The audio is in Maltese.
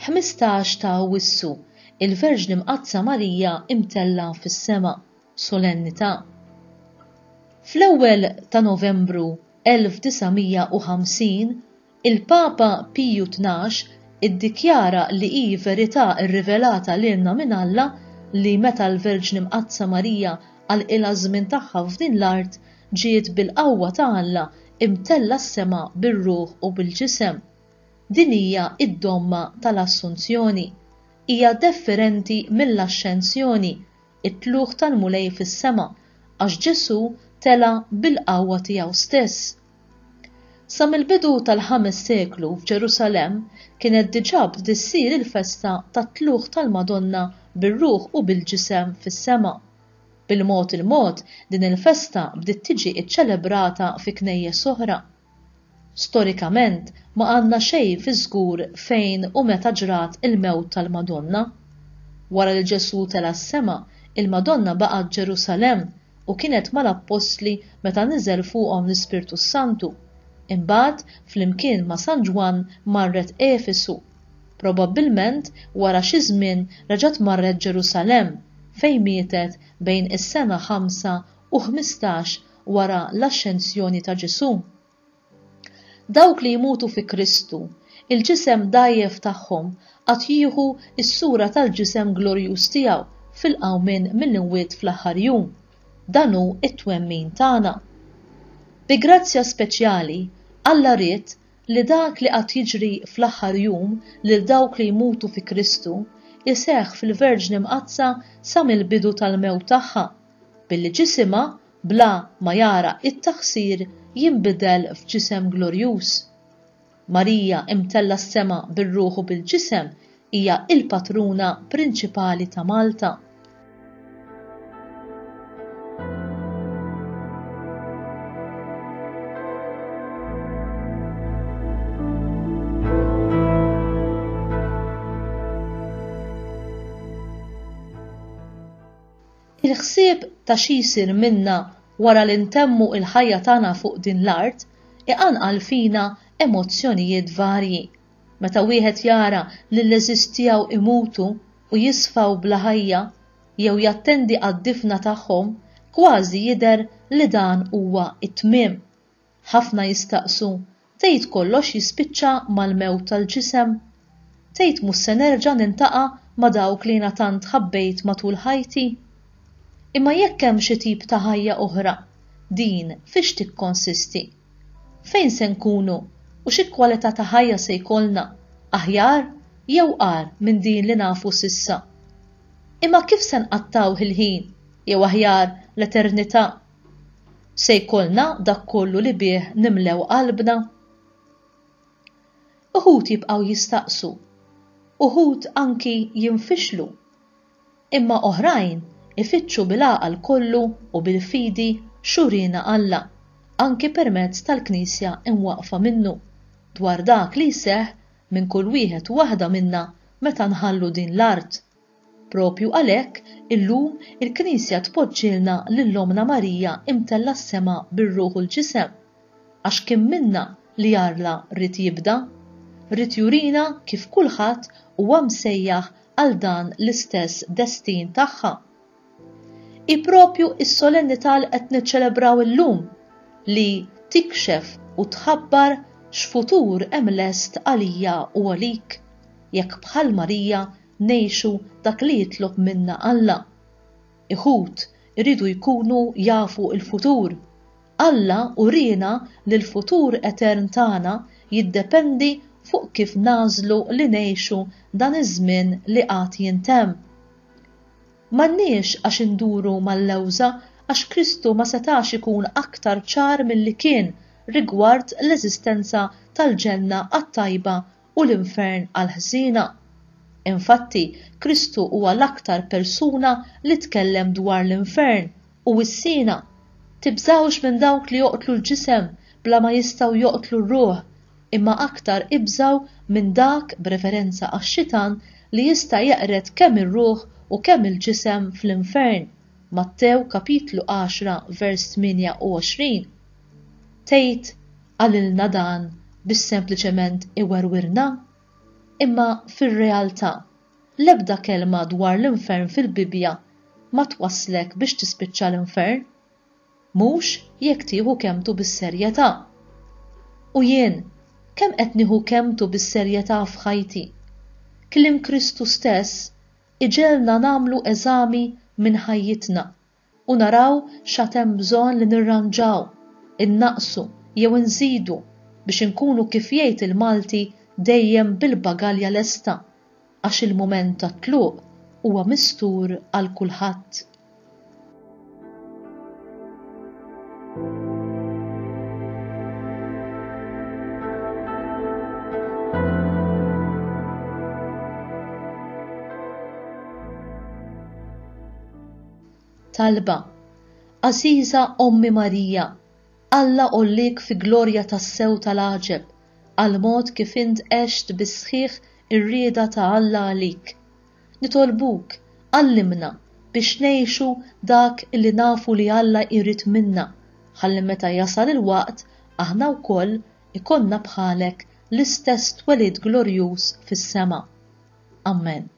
15 ta' Awwissu, Il-Verġni mqassma Marija Mtella fis-Sema, solennità. Fl-ewwel ta' Novembru 1950, il-Papa Piju XII iddikjara li hi verità rrivelata lilna minn Alla li meta l-Verġni mqassma Marija għal żmien tagħha f'din l-art ġiet bil-qawwa ta' Alla imtella s-sema bir-ruħ u bil-ġisem. Din hija id-domma tal-assunzjoni. Hija differenti mill-ascensjoni, it-tluħ tal-mulej fis-sema, għax Ġesu tela bil-qawwa tiegħu stess. Sa mill-bidu tal-5 seklu f'Ġerusalemm kienet diġà bdiet issir il-festa tat-tluħ tal-Madonna bir-ruħ u bil-ġisem fis-sema. Bil-mod din il-festa bdiet tiġi ċċelebrata fi knejjes oħra. Storikament ma għandna xejn fi żgur fejn u meta ġrat il-mewt tal-Madonna. Wara li Ġesu tela s-sema, il-Madonna baqgħet Ġerusalemm u kienet mal-Apostli meta niżel fuqhom l-Ispirtu Santu. Imbagħad flimkien ma' San Ġwan marret Efesu. Probabbilment wara xi żmien reġgħet marret Ġerusalemm fejn mietet bejn is-sena 5 u 15 wara l-ascensjoni ta' Ġesu. Dawk li jmutu fi Kristu, il-ġisem dajjef tagħhom qatt jieħu s-sura tal-ġisem glorjuż tiegħu fil-qawmien mill-imwiet fl-aħħar jum. Dan hu t-twemmin tagħna. Bi grazzja speċjali Alla ried li dak li qatt jiġri fl-aħħar jum lil dawk li jmutu fi Kristu iseħħ fil-Verġni mqassma sa mill-bidu tal-mewt tagħha, billi ġisimha bla ma jara it-taħsir jinbidel f'ġisem glorjuż. Marija Mtella s-sema bir-ruħ u bil-ġisem hija il-patruna prinċipali ta' Malta. Il-ħsieb ta' xi jsir minna wara li ntemmu il-ħajja tagħna fuq din l-art iqanqal fina emozzjonijiet varji. Meta wieħed jara li l-eżiż tiegħu imutu u jisfaw bla ħajja jew jattendi għad-difna tagħhom, kważi jidher li dan huwa t-tmiem. Ħafna jistaqsu, tgħid kollox jispiċċa mal-mewt tal-ġisem? Tgħid mhux se nerġa' nintaqa' ma' dawk li jiena tant ħabbejt matul ħajti? Imma jekk hemm xi tip ta' ħajja oħra, din fiex tikkonsisti? Fejn se nkunu u xi kwalità ta' ħajja se jkollna, aħjar jew qar minn din li nafu s'issa? Imma kif se nqattaw il-ħin jew aħjar l-eternità? Se jkollna dak kollu li bih nimlew qalbna? Uħud jibqgħu jistaqsu, uħud anki jinfixlu, imma oħrajn ifittxu bil-għaqal kollu u bil-fidi xurina Alla, anki permezz tal-Knisja imwaqfa minnu, dwar dak li jseħħ minn kull wieħed u waħda minna meta nħallu din l-art. Propju għalhekk illum il-Knisja tpoġġilna lill-Omna Marija Mtella s-sema bir-ruħ u l-ġisem, għax kien minna li Alla rrid jibda, rrid jurina kif kulħadd huwa msejjaħ għal dan l-istess destin tagħha. I propju is-solennità li qed niċċelebraw illum li tikxef u tħabbar x'futur hemm lest għalija u għalik, jekk bħal Marija ngħixu dak li jitlob minna Alla. Iħud iridu jkunu jafu l-futur. Alla urina li l-futur etern tagħna jiddependi fuq kif nażlu li ngħixu dan iż-żmien li qatt jintemm. M'għandniex għax induru mal-lewża għax Kristu ma setax ikun aktar ċar milli kien rigward l-eżistenza tal-ġenna għat-tajba u l-infern għall-ħżiena. Infatti, Kristu huwa l-aktar persuna li tkellem dwar l-infern u s-sena. Tibżawx minn dawk li joqtlu l-ġisem bla ma jistgħu joqtlu r-ruħ, imma aktar ibżaw minn dak b'referenza għax-xitan li jista' jeqret kemm ir-ruħ u kemm il-ġisem fl-infern. Mattew kapitlu 10 vers 28. Tgħid għalilna dan bis sempliċement iwerwirna? Imma fir-realtà l-ebda kelma dwar l-infern fil-Bibja ma twasslek biex tispiċċa l-infern, mhux jekk tieħu kemmtu bis-serjetà. U jien kemm qed nieħu kemmtu bis-serjetà f'ħajti? Kliem Kristu stess iġelna nagħmlu eżami minn ħajjitna u naraw x'għad bżonn li nirranġaw, innaqsu jew inżidu biex inkunu kif jgħid il-Malti dejjem bil-bagalja lesta, għax il-mument tat-tluq huwa mistur għal kulħadd. Talba. Aziza Ommi Marija, Alla ollik fi glorja tas-sew tal-aġeb, għal mod kif int għext bis-sħiħ ir-rieda ta' Alla għalik. Nitolbuk, għallimna biex ngħixu dak li nafu li Alla jrid minna, ħalli meta jasal il-waqt aħna wkoll ikonna bħalek l-istess twelid glorjuż fis-sema. Amen.